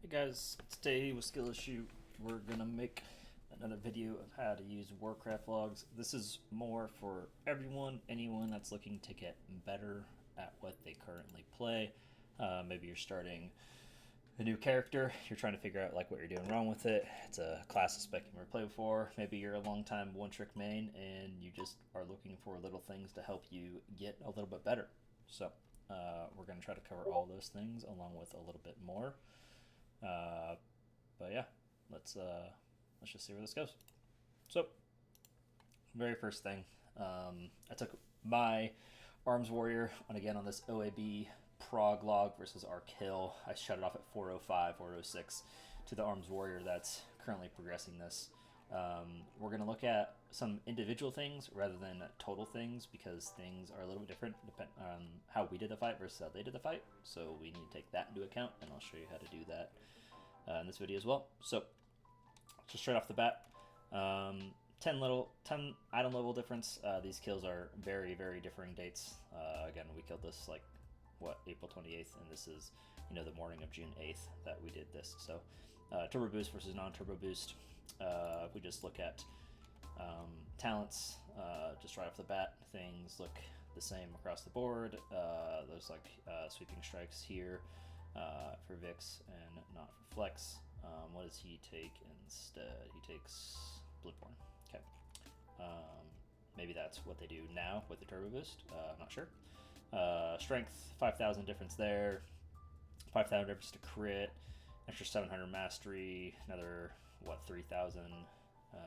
Hey guys, today with Skill Issue, we're gonna make another video of how to use WarcraftLogs. This is more for anyone that's looking to get better at what they currently play. Maybe you're starting a new character, you're trying to figure out like what you're doing wrong with it. It's a class of spec you've never played before. Maybe you're a long-time one-trick main and you just are looking for little things to help you get a little bit better. So we're gonna try to cover all those things along with a little bit more. But yeah, let's just see where this goes. So, very first thing, I took my Arms Warrior on this OAB prog log versus Arc Hill. I shut it off at 405, 406 to the Arms Warrior that's currently progressing this. We're going to look at some individual things rather than total things because things are a little bit different depending on how we did the fight versus how they did the fight. So we need to take that into account, and I'll show you how to do that in this video as well. So just straight off the bat, 10 item level difference. These kills are very, very differing dates. Again, we killed this like April 28th, and this is the morning of June 8th that we did this. So turbo boost versus non-turbo boost. We just look at talents just right off the bat. Things look the same across the board. There's like sweeping strikes here for Vix and not for Flex. What does he take instead? He takes Bloodborne. Okay. Maybe that's what they do now with the turbo boost. I'm not sure. Strength, 5,000 difference there. 5,000 difference to crit. Extra 700 mastery. Another 3,000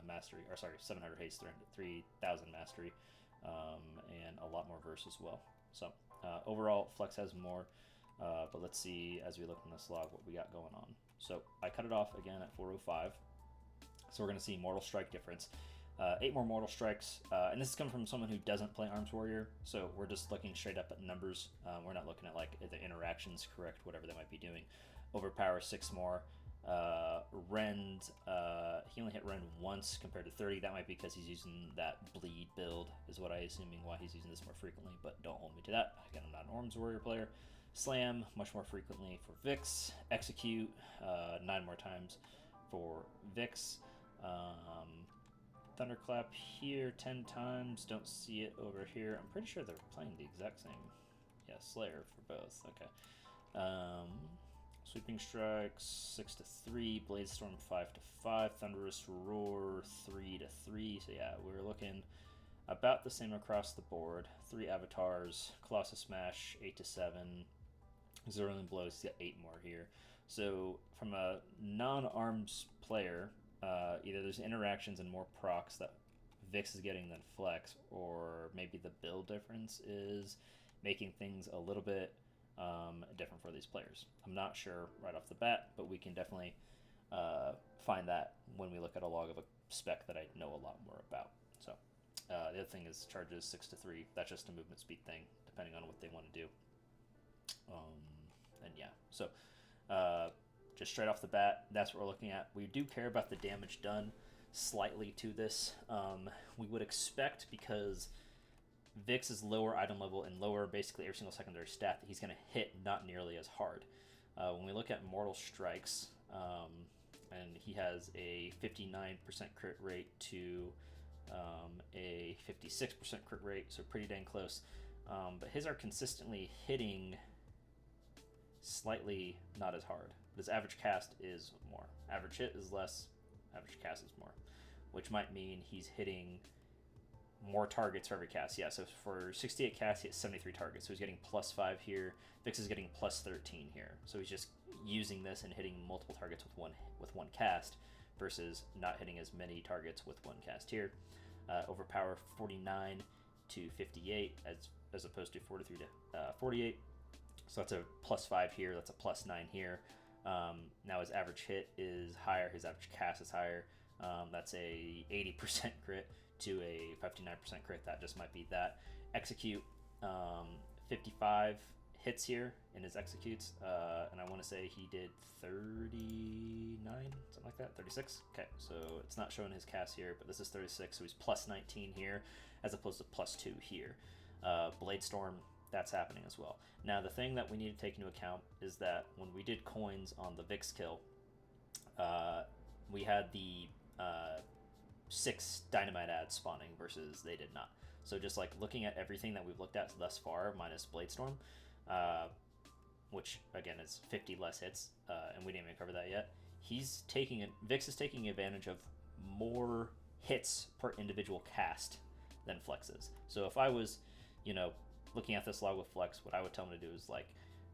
mastery. Or sorry, 700 haste, 3,000 mastery, and a lot more verse as well. So overall, Flex has more. But let's see as we look in this log what we got going on. So I cut it off again at 405. So we're going to see Mortal Strike difference. 8 more Mortal Strikes. And this is coming from someone who doesn't play Arms Warrior. So we're just looking straight up at numbers. We're not looking at like the interactions correct, whatever they might be doing. Overpower 6 more. Rend, he only hit Rend once compared to 30. That might be because he's using that bleed build is what I'm assuming why he's using this more frequently, but don't hold me to that. Again, I'm not an Arms Warrior player. Slam much more frequently for Vix. Execute 9 more times for Vix. Thunderclap here 10 times. Don't see it over here. I'm pretty sure they're playing the exact same. Yeah, Slayer for both. Okay. Sweeping Strikes 6-3. Blade Storm 5-5. Thunderous Roar 3-3. So yeah, we're looking about the same across the board. 3 avatars. Colossus Smash 8-7. Zerling Blows, he's got 8 more here. So from a non-arms player, either there's interactions and more procs that Vix is getting than Flex, or maybe the build difference is making things a little bit different for these players. I'm not sure right off the bat, but we can definitely find that when we look at a log of a spec that I know a lot more about. So the other thing is charges 6-3. That's just a movement speed thing, depending on what they want to do. And yeah, so just straight off the bat, that's what we're looking at. We do care about the damage done slightly to this. We would expect, because Vix is lower item level and lower basically every single secondary stat, that he's going to hit not nearly as hard. When we look at Mortal Strikes, and he has a 59% crit rate to a 56% crit rate, so pretty dang close. But his are consistently hitting slightly not as hard. But his average cast is more. Average hit is less, average cast is more, which might mean he's hitting more targets for every cast. Yeah, so for 68 casts, he hits 73 targets. So he's getting +5 here. Vix is getting +13 here. So he's just using this and hitting multiple targets with one cast versus not hitting as many targets with one cast here. Overpower 49 to 58 as opposed to 43 to 48. So that's a +5 here. That's a +9 here. Now his average hit is higher. His average cast is higher. That's a 80% crit to a 59% crit. That just might be that. Execute 55 hits here in his executes. And I want to say he did 39, something like that. 36. Okay, so it's not showing his cast here, but this is 36. So he's +19 here as opposed to +2 here. Blade Storm that's happening as well. Now, the thing that we need to take into account is that when we did coins on the Vix kill, we had the 6 dynamite ads spawning versus they did not. So just like looking at everything that we've looked at thus far, minus Bladestorm, which again is 50 less hits, and we didn't even cover that yet. Vix is taking advantage of more hits per individual cast than Flex is. So if I was, looking at this log with Flex, what I would tell him to do is like,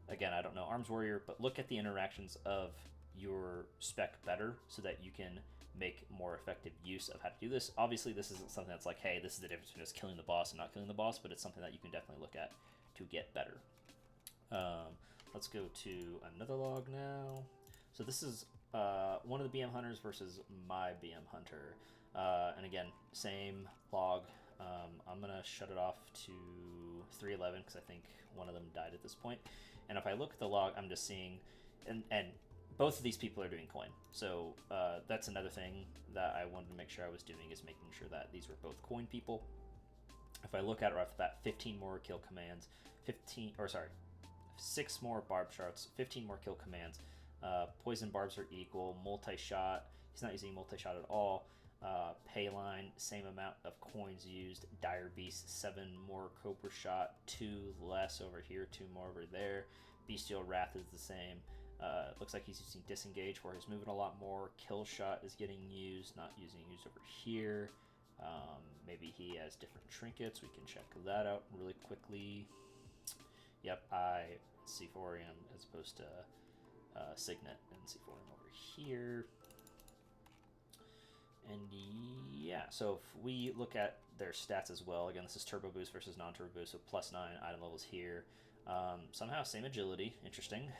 again, I don't know Arms Warrior, but look at the interactions of your spec better so that you can make more effective use of how to do this. Obviously, this isn't something that's like, hey, this is the difference between just killing the boss and not killing the boss, but it's something that you can definitely look at to get better. Let's go to another log now. So this is one of the BM hunters versus my BM hunter. And again, same log. I'm going to shut it off to 311 because I think one of them died at this point. And if I look at the log, I'm just seeing, and both of these people are doing coin. So that's another thing that I wanted to make sure I was doing, is making sure that these were both coin people. If I look at it right off the bat, 15 more kill commands, 6 more barb shots, 15 more kill commands. Poison barbs are equal. Multi-shot, he's not using multi-shot at all. Payline, same amount of coins used. Dire Beast, 7 more Cobra Shot, 2 less over here, 2 more over there. Bestial Wrath is the same. Looks like he's using Disengage, where he's moving a lot more. Kill Shot is getting used, not used over here. Maybe he has different trinkets. We can check that out really quickly. Yep, C4M as opposed to Signet and C4M over here. And yeah, so if we look at their stats as well, again, this is Turbo Boost versus non-Turbo Boost, so +9 item levels here. Somehow same agility, interesting.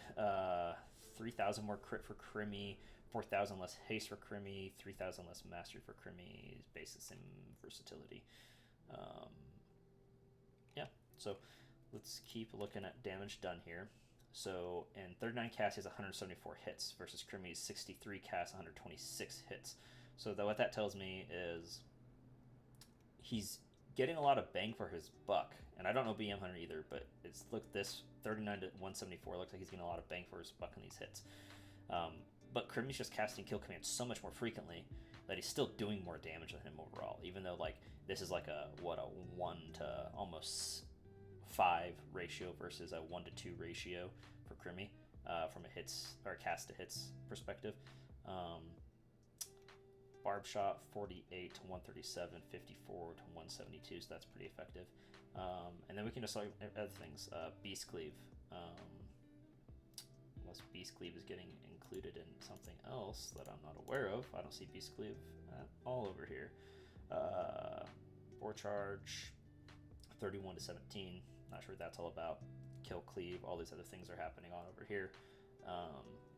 3,000 more crit for Crimmy, 4,000 less haste for Crimmy, 3,000 less mastery for Crimmy, basic same versatility. Yeah, so let's keep looking at damage done here. So in 39 casts, he has 174 hits versus Crimmy's 63 casts, 126 hits. So what that tells me is he's getting a lot of bang for his buck. And I don't know BM Hunter either, but this 39 to 174 looks like he's getting a lot of bang for his buck in these hits. But Crimmy's just casting kill commands so much more frequently that he's still doing more damage than him overall. Even though like this is like a 1 to almost 5 ratio versus a 1 to 2 ratio for Crimmy from a hits or cast to hits perspective. Barb shot 48 to 137, 54 to 172, so that's pretty effective. And then we can just like other things. Beast Cleave. Unless Beast Cleave is getting included in something else that I'm not aware of. I don't see Beast Cleave at all over here. Bore Charge 31 to 17. Not sure what that's all about. Kill Cleave. All these other things are happening on over here.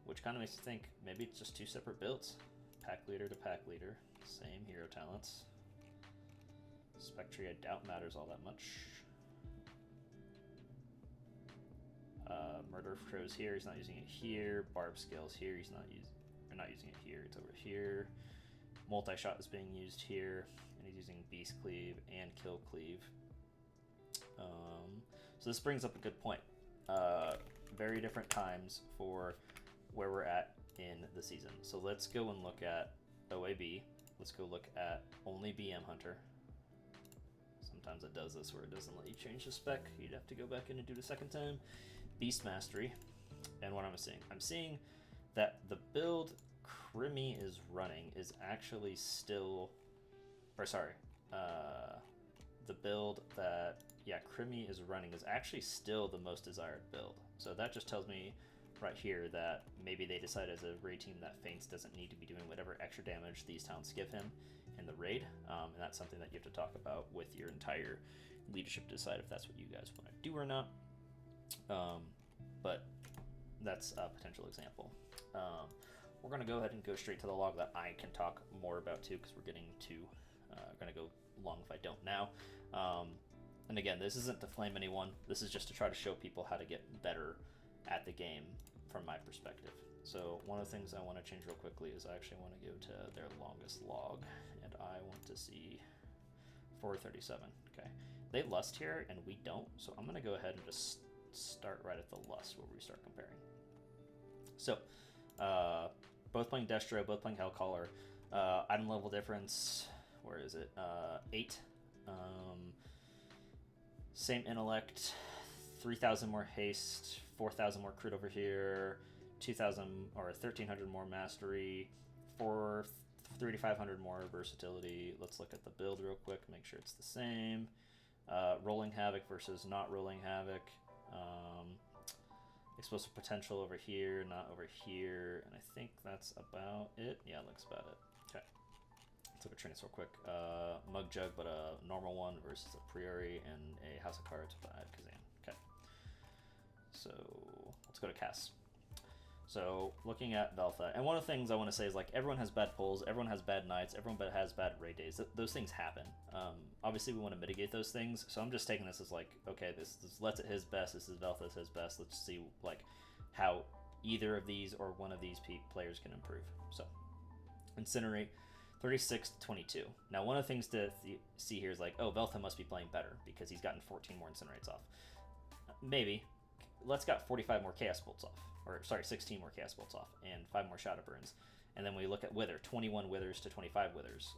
Which kind of makes you think maybe it's just 2 separate builds. Pack leader to pack leader, same hero talents. Spectre, I doubt matters all that much. Murder Crow's here, he's not using it here. Barb Scales here, he's not using it here, it's over here. Multi-shot is being used here, and he's using Beast Cleave and Kill Cleave. So this brings up a good point. Very different times for where we're at in the season. So let's go and look at OAB. Let's go look at only BM Hunter. Sometimes it does this where it doesn't let you change the spec. You'd have to go back in and do it a second time. Beast Mastery. And what I'm seeing that the build Crimmy is running is actually still, the build that Crimmy is running is actually still the most desired build. So that just tells me right here that maybe they decide as a raid team that Feints doesn't need to be doing whatever extra damage these talents give him in the raid, and that's something that you have to talk about with your entire leadership to decide if that's what you guys want to do or not. But that's a potential example. We're going to go ahead and go straight to the log that I can talk more about too, because we're getting to going to go long if I don't now. And again, this isn't to flame anyone. This is just to try to show people how to get better at the game from my perspective. So one of the things I want to change real quickly is I actually want to go to their longest log, and I want to see 437. Okay, They lust here, and we don't, so I'm going to go ahead and just start right at the lust where we start comparing. So, both playing Destro, both playing Hellcaller. Item level difference, where is it? 8. Same intellect, 3,000 more haste, 4,000 more crit over here, 2,000 or 1,300 more mastery, 3,500 more versatility. Let's look at the build real quick, make sure it's the same. Rolling Havoc versus not Rolling Havoc. Explosive potential over here, not over here, and I think that's about it. Yeah, looks about it. Okay. Let's look at trainers real quick. Mug Jug, but a normal one versus a Priori and a House of Cards with Ad Kazan. Okay. So let's go to Cass. So looking at Veltha, and one of the things I want to say is like everyone has bad pulls, everyone has bad nights, everyone has bad raid days. Those things happen. Obviously we want to mitigate those things, so I'm just taking this as like, okay, this is Let's at his best, this is Veltha at his best. Let's see like how either of these or one of these players can improve. So Incinerate, 36 to 22. Now one of the things to see here is like, oh, Veltha must be playing better because he's gotten 14 more Incinerates off. Maybe. Let's got 45 more Chaos Bolts off. Or, sorry, 16 more Chaos Bolts off, and 5 more Shadow Burns. And then we look at Wither, 21 Withers to 25 Withers.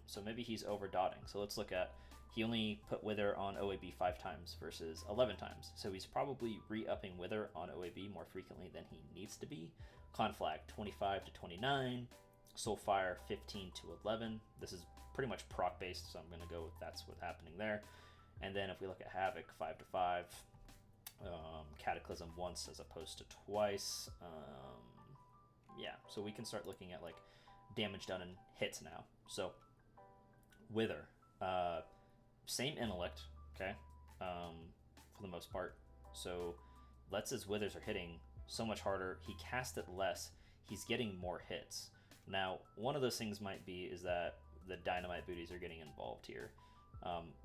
So maybe he's over-dotting. So let's look at, he only put Wither on OAB 5 times versus 11 times. So he's probably re-upping Wither on OAB more frequently than he needs to be. Conflag, 25 to 29. Soulfire, 15 to 11. This is pretty much proc-based, so I'm going to go with that's what's happening there. And then if we look at Havoc, 5 to 5. Cataclysm once as opposed to twice. Yeah, so we can start looking at like damage done in hits now. So Wither, same intellect, okay, for the most part. So Letz's Withers are hitting so much harder. He cast it less. He's getting more hits. Now, one of those things might be is that the dynamite booties are getting involved here.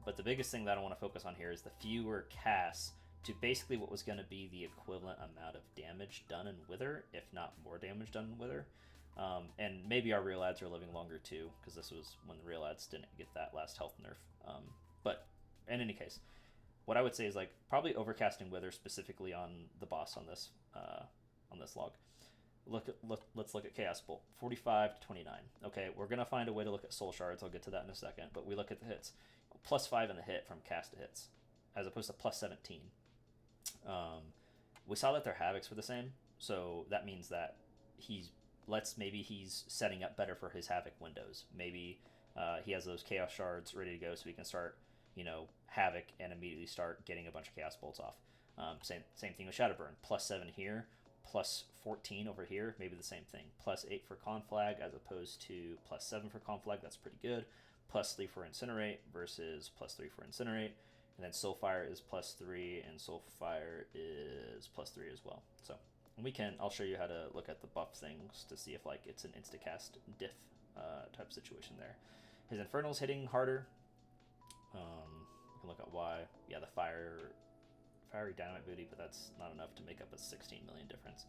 But the biggest thing that I want to focus on here is the fewer casts to basically what was going to be the equivalent amount of damage done in Wither, if not more damage done in Wither. And maybe our real ads are living longer too, because this was when the real ads didn't get that last health nerf. But in any case, what I would say is like probably overcasting Wither specifically on the boss on this log. Let's look at Chaos Bolt, 45 to 29. Okay, we're gonna find a way to look at Soul Shards. I'll get to that in a second. But we look at the hits, +5 in the hit from cast to hits, as opposed to +17. We saw that their Havocs were the same, so that means that maybe he's setting up better for his Havoc windows. Maybe he has those Chaos Shards ready to go, so he can start, Havoc and immediately start getting a bunch of Chaos Bolts off. Same thing with Shadowburn, +7 here, +14 over here, maybe the same thing. +8 for Conflag as opposed to +7 for Conflag. That's pretty good. +3 for Incinerate versus +3 for Incinerate. And then Soulfire is +3, and Soulfire is +3 as well. So I'll show you how to look at the buff things to see if like it's an instacast diff type situation there. His Infernal's hitting harder. We can look at why. Yeah, the fiery dynamite booty, but that's not enough to make up a 16 million difference.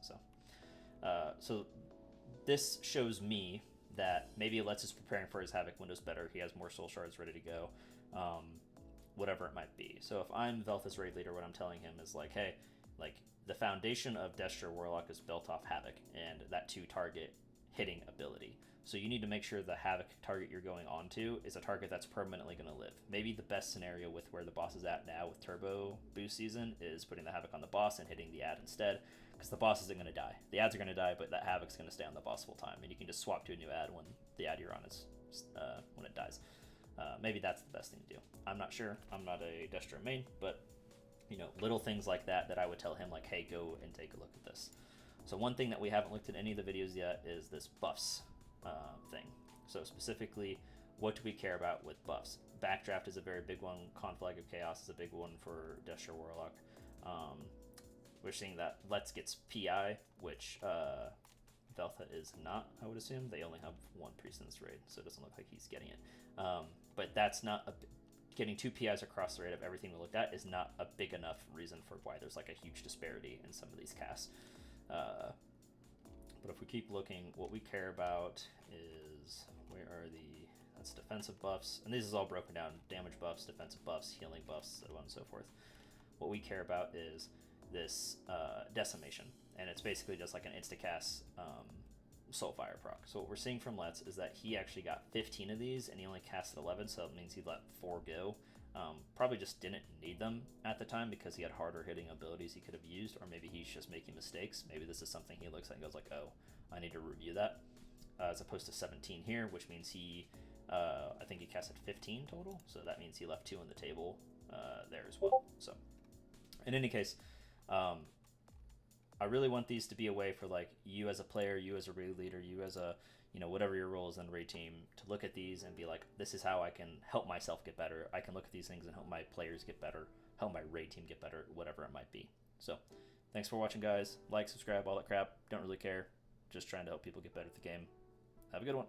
So this shows me that maybe Let's is preparing for his Havoc windows better. He has more Soul Shards ready to go. Whatever it might be. So if I'm Veltha's raid leader, what I'm telling him is like, hey, like the foundation of Destro Warlock is built off Havoc and that 2 target hitting ability. So you need to make sure the Havoc target you're going on to is a target that's permanently going to live. Maybe the best scenario with where the boss is at now with Turbo Boost Season is putting the Havoc on the boss and hitting the ad instead, because the boss isn't going to die. The ads are going to die, but that Havoc's going to stay on the boss full time, and you can just swap to a new ad when the ad you're on is when it dies. Maybe that's the best thing to do. I'm not sure. I'm not a Destro main, but little things like that I would tell him like, hey, go and take a look at this. So one thing that we haven't looked at any of the videos yet is this buffs thing. So specifically, what do we care about with buffs? Backdraft is a very big one. Conflag of Chaos is a big one for Destro Warlock. We're seeing that Let's gets PI, which Veltha is not, I would assume. They only have 1 priest in this raid, so it doesn't look like he's getting it. But that's not getting 2 PIs across the raid of everything we looked at is not a big enough reason for why there's like a huge disparity in some of these casts. But if we keep looking, what we care about is, where are the That's defensive buffs. And these is all broken down. Damage buffs, defensive buffs, healing buffs, so on and so forth. What we care about is this decimation. And it's basically just like an insta-cast Soulfire proc. So what we're seeing from Let's is that he actually got 15 of these and he only casted 11, so it means he let 4 go. Probably just didn't need them at the time because he had harder hitting abilities he could have used, or maybe he's just making mistakes. Maybe this is something he looks at and goes like, oh, I need to review that. As opposed to 17 here, which means he, I think he casted 15 total, so that means he left 2 on the table there as well. So in any case, I really want these to be a way for like you as a player, you as a raid leader, you as a, you know, whatever your role is in the raid team, to look at these and be like, this is how I can help myself get better. I can look at these things and help my players get better, help my raid team get better, whatever it might be. So thanks for watching, guys. Like, subscribe, all that crap. Don't really care. Just trying to help people get better at the game. Have a good one.